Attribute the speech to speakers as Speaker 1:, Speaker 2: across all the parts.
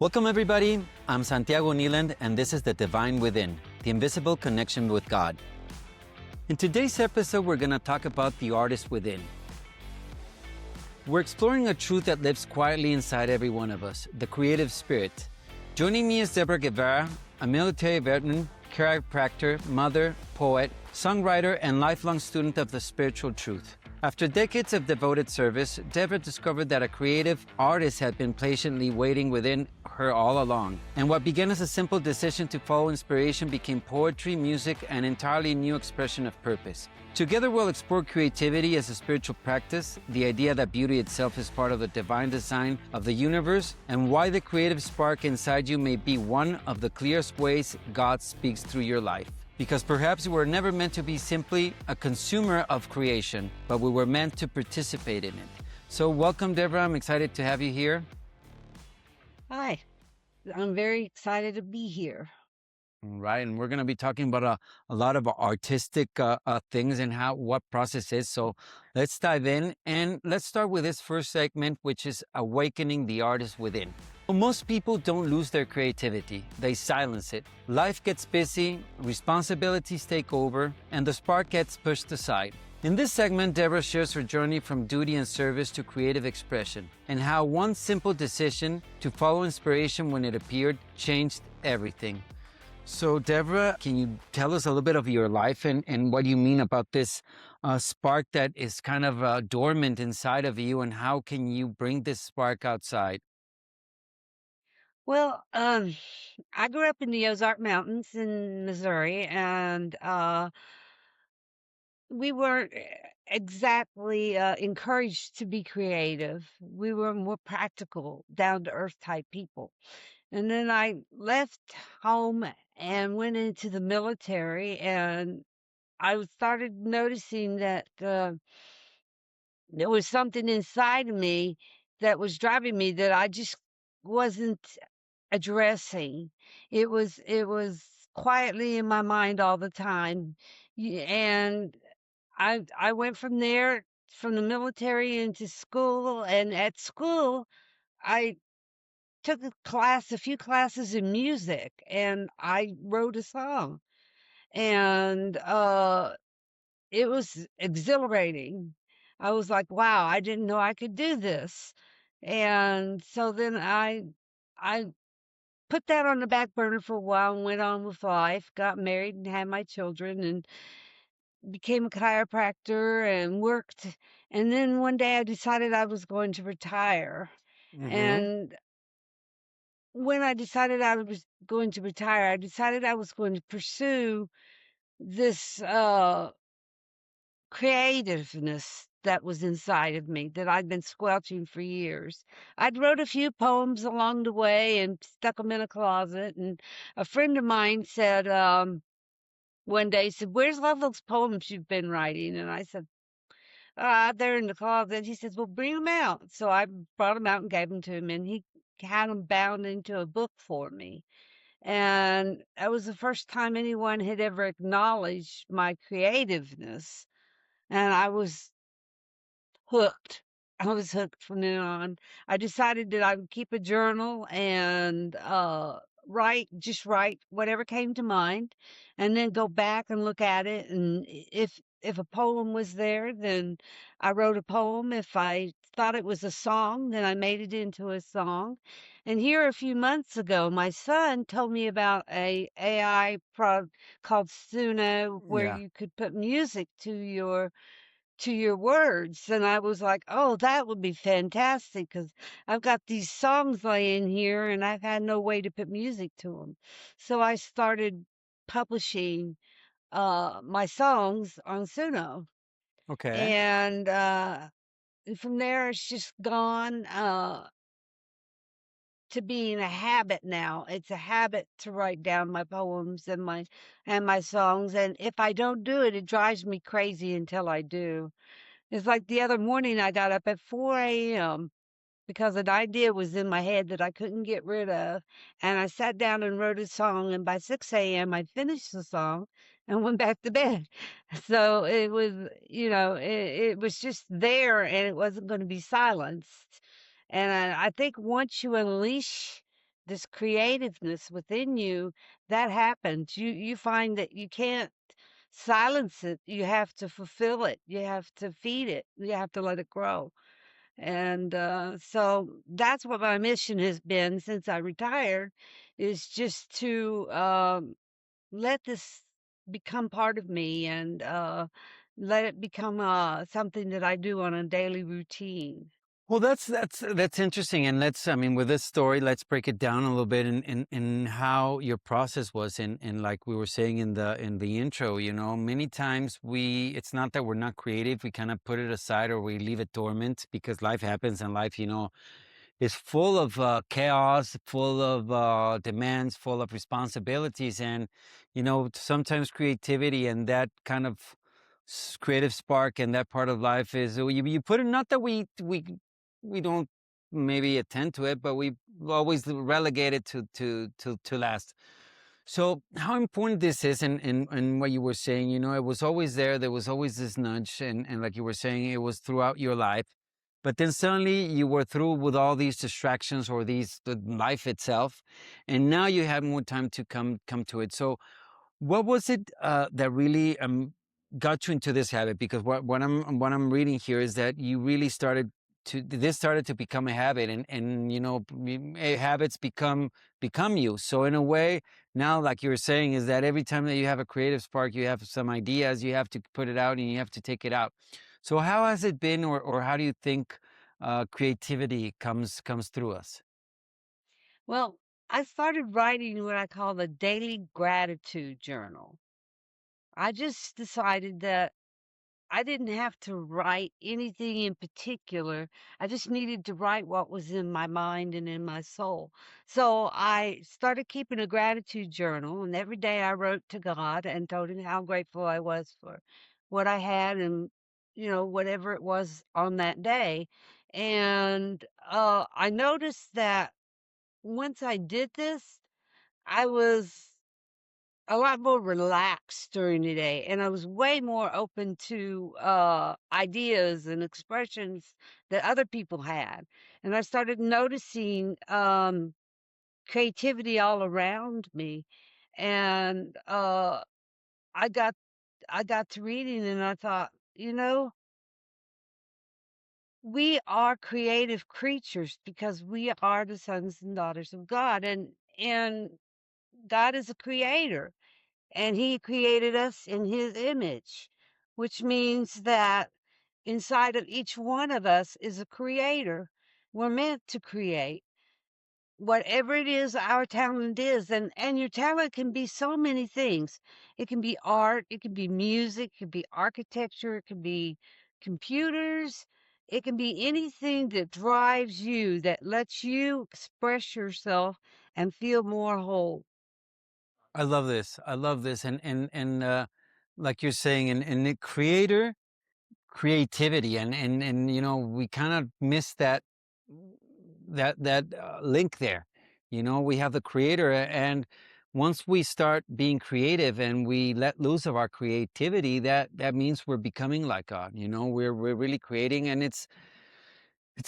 Speaker 1: Welcome everybody, I'm Santiago Kneeland and this is The Divine Within, the invisible connection with God. In today's episode, we're going to talk about the artist within. We're exploring a truth that lives quietly inside every one of us, the creative spirit. Joining me is Debra Guevara, a military veteran, chiropractor, mother, poet, songwriter, and lifelong student of the spiritual truth. After decades of devoted service, Debra discovered that a creative artist had been patiently waiting within her all along. And what began as a simple decision to follow inspiration became poetry, music, and an entirely new expression of purpose. Together we'll explore creativity as a spiritual practice, the idea that beauty itself is part of the divine design of the universe, and why the creative spark inside you may be one of the clearest ways God speaks through your life. Because perhaps we were never meant to be simply a consumer of creation, but we were meant to participate in it. So welcome, Debra. I'm excited to have you here.
Speaker 2: Hi, I'm very excited to be here.
Speaker 1: Right, and we're going to be talking about a lot of artistic things and what process is. So let's dive in, and let's start with this first segment, which is awakening the artist within. Well, most people don't lose their creativity, they silence it. Life gets busy, responsibilities take over, and the spark gets pushed aside. In this segment, Debra shares her journey from duty and service to creative expression, and how one simple decision to follow inspiration when it appeared changed everything. So, Debra, can you tell us a little bit of your life and what you mean about this spark that is kind of dormant inside of you, and how can you bring this spark outside?
Speaker 2: Well, I grew up in the Ozark Mountains in Missouri, and we weren't exactly encouraged to be creative. We were more practical, down to earth type people. And then I left home and went into the military, and I started noticing that there was something inside of me that was driving me that I just wasn't addressing. It was quietly in my mind all the time. And I went from there, from the military into school, and at school I took a few classes in music, and I wrote a song. And it was exhilarating. I was like, "Wow, I didn't know I could do this." And so then I put that on the back burner for a while and went on with life, got married and had my children and became a chiropractor and worked. And then one day I decided I was going to retire.
Speaker 1: Mm-hmm.
Speaker 2: And when I decided I was going to retire, I decided I was going to pursue this creativeness that was inside of me that I'd been squelching for years. I'd wrote a few poems along the way and stuck them in a closet. And a friend of mine said, one day, said, "Where's all those poems you've been writing?" And I said, they're in the closet. He says, "Well, bring them out." So I brought them out and gave them to him, and he had them bound into a book for me. And that was the first time anyone had ever acknowledged my creativeness. And I was hooked. I was hooked from then on. I decided that I would keep a journal and write whatever came to mind, and then go back and look at it. And if a poem was there, then I wrote a poem. If I thought it was a song, then I made it into a song. And here a few months ago, my son told me about a AI product called Suno, where
Speaker 1: Yeah.
Speaker 2: you could put music to your words. And I was like, "Oh, that would be fantastic because I've got these songs laying here and I've had no way to put music to them." So I started publishing my songs on Suno.
Speaker 1: Okay.
Speaker 2: And from there, it's just gone to being a habit now. It's a habit to write down my poems and my songs. And if I don't do it, it drives me crazy until I do. It's like the other morning I got up at 4 a.m. because an idea was in my head that I couldn't get rid of, and I sat down and wrote a song, and by 6 a.m. I finished the song and went back to bed. So it was, it was just there, and it wasn't gonna be silenced. And I think once you unleash this creativeness within you, that happens. You find that you can't silence it. You have to fulfill it. You have to feed it. You have to let it grow. And so that's what my mission has been since I retired, is just to let this become part of me and let it become something that I do on a daily routine.
Speaker 1: Well, that's interesting, and let's I mean, with this story, let's break it down a little bit in how your process was, and like we were saying in the intro, you know, many times it's not that we're not creative, we kind of put it aside or we leave it dormant because life happens, and life, you know, is full of chaos, full of demands, full of responsibilities, and you know sometimes creativity and that kind of creative spark and that part of life is you put it. Not that we don't maybe attend to it, but we always relegate it to last. So how important this is, and what you were saying, you know, it was always there. There was always this nudge, and like you were saying, it was throughout your life. But then suddenly you were through with all these distractions or the life itself, and now you have more time to come to it. So what was it that really got you into this habit? Because what I'm reading here is that you really started to this started to become a habit, and you know habits become you. So in a way, now like you were saying, is that every time that you have a creative spark, you have some ideas, you have to put it out and you have to take it out. So how has it been, or how do you think creativity comes through us?
Speaker 2: Well, I started writing what I call the daily gratitude journal. I just decided that I didn't have to write anything in particular. I just needed to write what was in my mind and in my soul. So I started keeping a gratitude journal, and every day I wrote to God and told him how grateful I was for what I had and, whatever it was on that day. And I noticed that once I did this, I was a lot more relaxed during the day, and I was way more open to ideas and expressions that other people had. And I started noticing creativity all around me. And I got I got to reading, and I thought, we are creative creatures because we are the sons and daughters of God, and God is a creator. And he created us in his image, which means that inside of each one of us is a creator. We're meant to create whatever it is our talent is. And your talent can be so many things. It can be art, it can be music, it can be architecture, it can be computers, it can be anything that drives you, that lets you express yourself and feel more whole.
Speaker 1: I love this. I love this. And like you're saying, and the creator creativity, and you know, we kind of miss that link there. You know, we have the creator, and once we start being creative and we let loose of our creativity, that means we're becoming like God. You know, we're really creating, and it's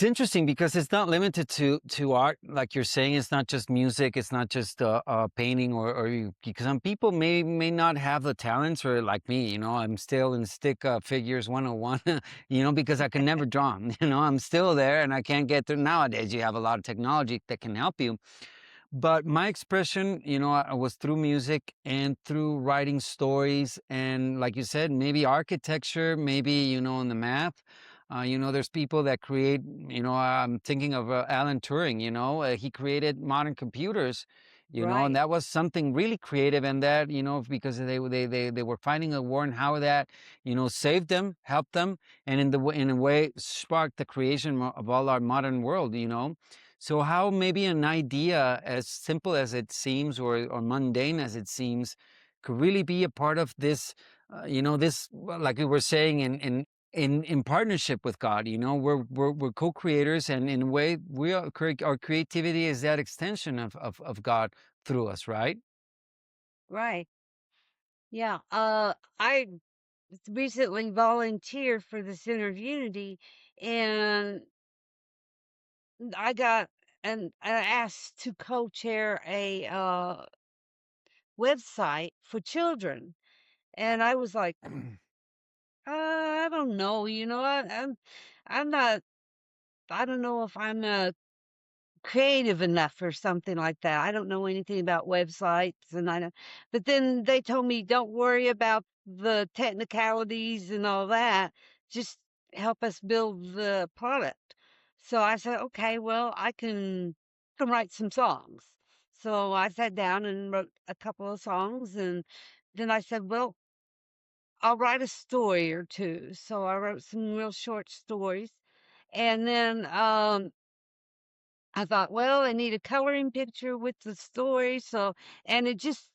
Speaker 1: interesting because it's not limited to art, like you're saying. It's not just music. It's not just painting, because some people may not have the talents, or like me, you know, I'm still in stick figures 101, you know, because I can never draw 'em. You know, I'm still there, and I can't get through. Nowadays, you have a lot of technology that can help you, but my expression, you know, I was through music and through writing stories. And like you said, maybe architecture, maybe, you know, in the math. You know, there's people that create, you know, I'm thinking of Alan Turing, you know, he created modern computers, you know, and
Speaker 2: Right,
Speaker 1: that was something really creative. And that, you know, because they were fighting a war, and how that, you know, saved them, helped them, and in a way sparked the creation of all our modern world, you know. So how maybe an idea as simple as it seems, or mundane as it seems, could really be a part of this, you know, this, well, like we were saying, in partnership with God. You know, we're co-creators, and in a way, our creativity is that extension of God through us, right?
Speaker 2: right. Yeah. I recently volunteered for the Center of Unity, and I got and asked to co-chair a website for children. And I was like, I don't know, I'm not, I don't know if I'm creative enough or something like that. I don't know anything about websites and I don't, but then they told me, don't worry about the technicalities and all that. Just help us build the product. So I said, okay, well, I can write some songs. So I sat down and wrote a couple of songs and then I said, well, I'll write a story or two. So I wrote some real short stories. And then I thought, well, I need a coloring picture with the story. So, and it just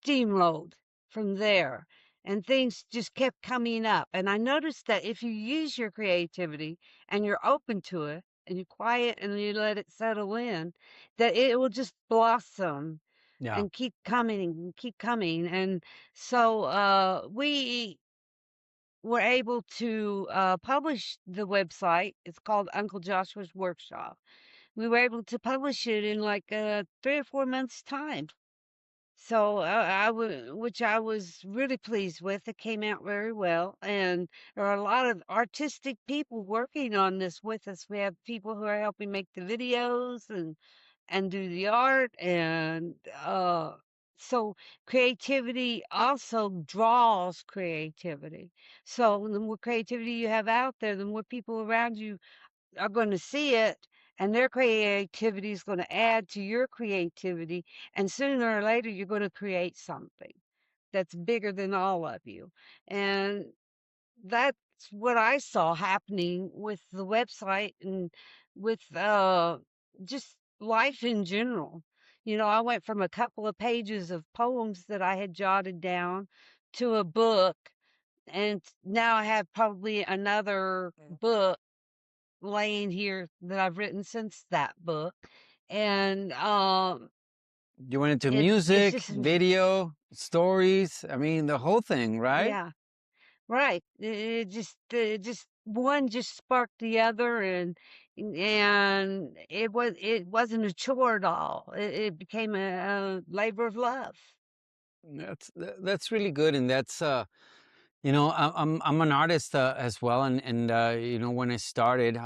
Speaker 2: steamrolled from there. And things just kept coming up. And I noticed that if you use your creativity and you're open to it and you're quiet and you let it settle in, that it will just blossom
Speaker 1: Yeah.
Speaker 2: and keep coming and keep coming. And so we were able to publish the website. It's called Uncle Joshua's Workshop. We were able to publish it in like 3 or 4 months' time. So which I was really pleased with. It came out very well, and there are a lot of artistic people working on this with us. We have people who are helping make the videos and do the art, and so creativity also draws creativity. So the more creativity you have out there, the more people around you are going to see it and their creativity is going to add to your creativity and sooner or later you're going to create something that's bigger than all of you. And that's what I saw happening with the website and with just life in general. I went from a couple of pages of poems that I had jotted down to a book, and now I have probably another book laying here that I've written since that book. And
Speaker 1: You went into
Speaker 2: it's
Speaker 1: music,
Speaker 2: just
Speaker 1: video, stories. I mean, the whole thing, right?
Speaker 2: yeah, right. It just one just sparked the other, and it wasn't a chore at all. It became a labor of love.
Speaker 1: That's really good, and that's I'm an artist as well, and when I started,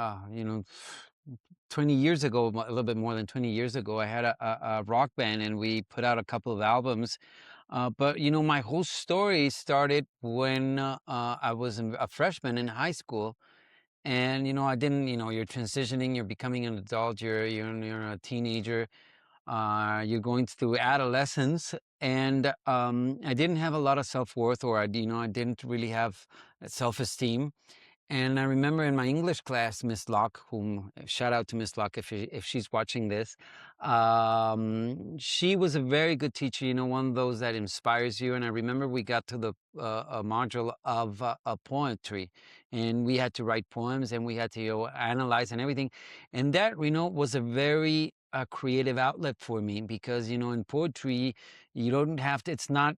Speaker 1: 20 years ago, a little bit more than 20 years ago, I had a rock band, and we put out a couple of albums. But my whole story started when I was a freshman in high school, and I didn't, you're transitioning, you're becoming an adult, you're a teenager, you're going through adolescence, and I didn't have a lot of self-worth, or I didn't really have self-esteem. And I remember in my English class, Miss Locke, whom shout out to Miss Locke if she's watching this. She was a very good teacher, one of those that inspires you. And I remember we got to the a module of poetry, and we had to write poems, and we had to analyze and everything. And that was a very creative outlet for me, because in poetry you don't have to. It's not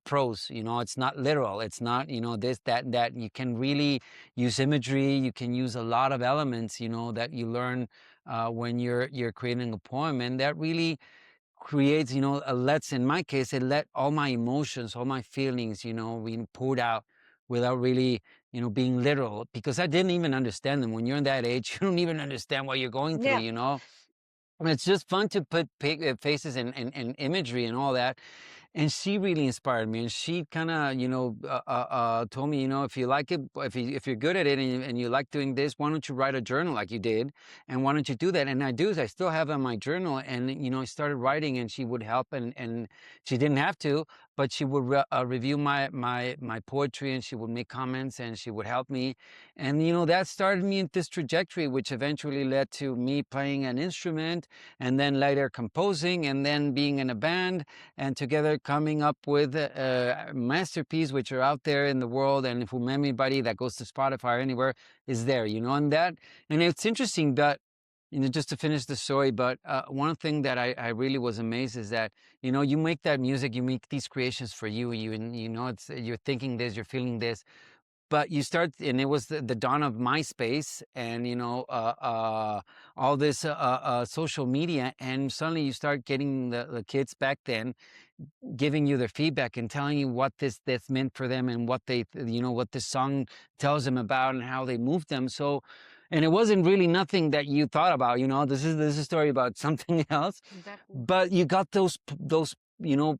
Speaker 1: prose, it's not literal, it's not this, that, and that. You can really use imagery, you can use a lot of elements that you learn when you're creating a poem, and that really creates in my case, it let all my emotions, all my feelings being poured out without really being literal, because I didn't even understand them. When you're in that age, you don't even understand what you're going through.
Speaker 2: Yeah,
Speaker 1: And it's just fun to put faces and imagery and all that. And she really inspired me, and she kind of told me, if you like it, if you're good at it, and you like doing this, why don't you write a journal like you did, and why don't you do that? And I still have on my journal, and I started writing, and she would help, and she didn't have to, but she would review my poetry, and she would make comments, and she would help me. And that started me in this trajectory, which eventually led to me playing an instrument, and then later composing, and then being in a band, and together coming up with masterpieces which are out there in the world, and whom anybody that goes to Spotify or anywhere is there, and it's interesting that, just to finish the story, but one thing that I really was amazed is that, you make that music, you make these creations for you, and it's, you're thinking this, you're feeling this, but you start, and it was the dawn of MySpace, and all this social media, and suddenly you start getting the kids back then giving you their feedback and telling you what this meant for them, and what what this song tells them about, and how they moved them. So, and it wasn't really nothing that you thought about. This is a story about something else,
Speaker 2: Exactly.
Speaker 1: but you got those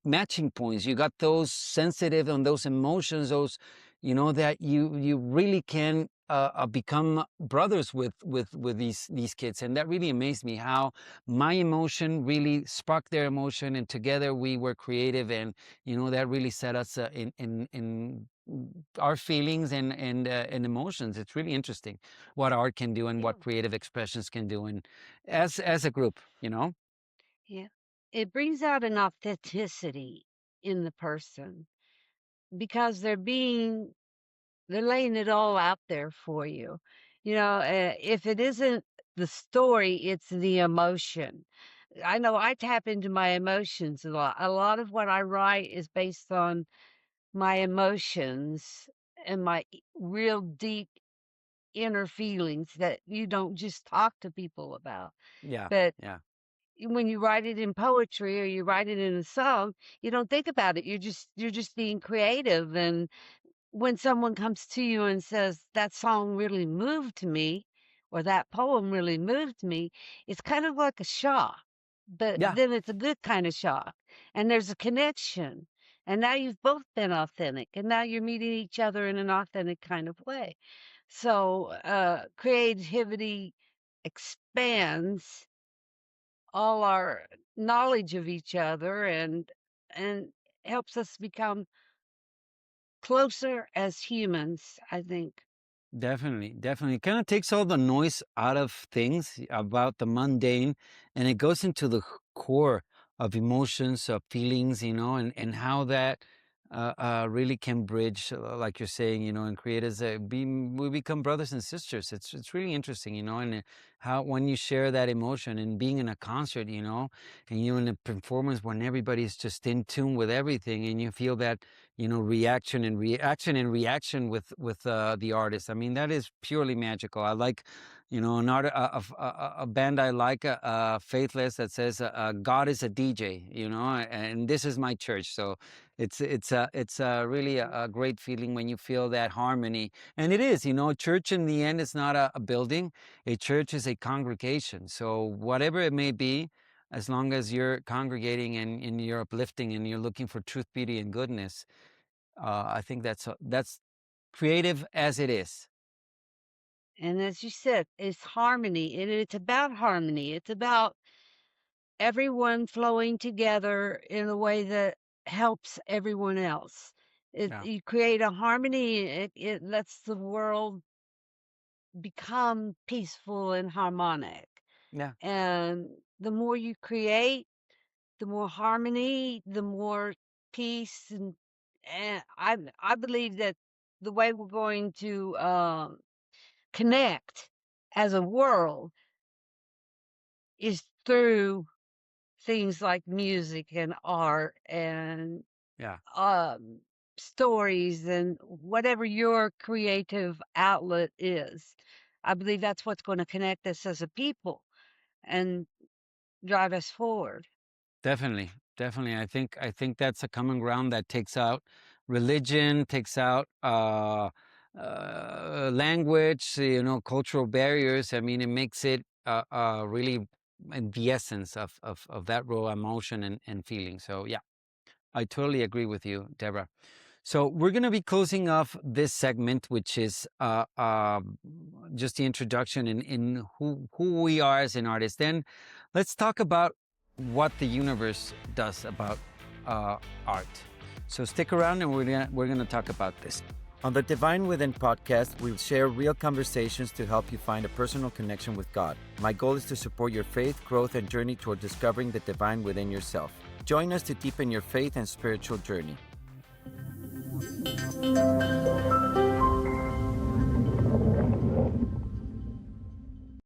Speaker 1: matching points. You got those sensitive and those emotions, those that you really can become brothers with these kids. And that really amazed me, how my emotion really sparked their emotion, and together we were creative. And that really set us in our feelings and emotions. It's really interesting what art can do, and
Speaker 2: Yeah.
Speaker 1: what creative expressions can do, and as a group.
Speaker 2: Yeah. It brings out an authenticity in the person because they're laying it all out there for you. If it isn't the story, it's the emotion. I know I tap into my emotions a lot. A lot of what I write is based on my emotions and my real deep inner feelings that you don't just talk to people about.
Speaker 1: Yeah,
Speaker 2: But
Speaker 1: yeah,
Speaker 2: when you write it in poetry or you write it in a song, you don't think about it. You're just being creative. And when someone comes to you and says, "That song really moved me," or "That poem really moved me," it's kind of like a shock, but
Speaker 1: yeah.
Speaker 2: then it's a good kind of shock, and there's a connection, and now you've both been authentic, and now you're meeting each other in an authentic kind of way. So, creativity expands all our knowledge of each other and helps us become closer as humans, I think.
Speaker 1: Definitely, definitely. It kind of takes all the noise out of things, about the mundane, and it goes into the core of emotions, of feelings, and how that really can bridge, like you're saying, and create we become brothers and sisters. It's really interesting, and how when you share that emotion, and being in a concert, and you in a performance when everybody's just in tune with everything, and you feel that reaction with the artist. I mean, that is purely magical. I like, a band I like, Faithless, that says, God is a DJ, and this is my church. So it's really
Speaker 2: Mhm.
Speaker 1: a great feeling when you feel that harmony. And it is, church in the end is not a building. A church is a congregation. So whatever it may be, as long as you're congregating, and you're uplifting, and you're looking for truth, beauty, and goodness, I think that's creative as it is.
Speaker 2: And as you said, it's harmony, and it's about harmony. It's about everyone flowing together in a way that helps everyone else.
Speaker 1: Yeah,
Speaker 2: You create a harmony, it lets the world become peaceful and harmonic.
Speaker 1: yeah,
Speaker 2: And the more you create, the more harmony, the more peace, and I believe that the way we're going to connect as a world is through things like music and art and
Speaker 1: yeah.
Speaker 2: um, stories and whatever your creative outlet is. I believe that's what's going to connect us as a people and drive us forward.
Speaker 1: Definitely, definitely. I think that's a common ground that takes out religion, takes out language, cultural barriers. I mean, it makes it really in the essence of that raw emotion and feeling. So yeah, I totally agree with you, Deborah. So we're going to be closing off this segment, which is just the introduction in who we are as an artist. Then let's talk about what the universe does about art. So stick around, and we're gonna talk about this. On the Divine Within podcast, we'll share real conversations to help you find a personal connection with God. My goal is to support your faith, growth, and journey toward discovering the divine within yourself. Join us to deepen your faith and spiritual journey.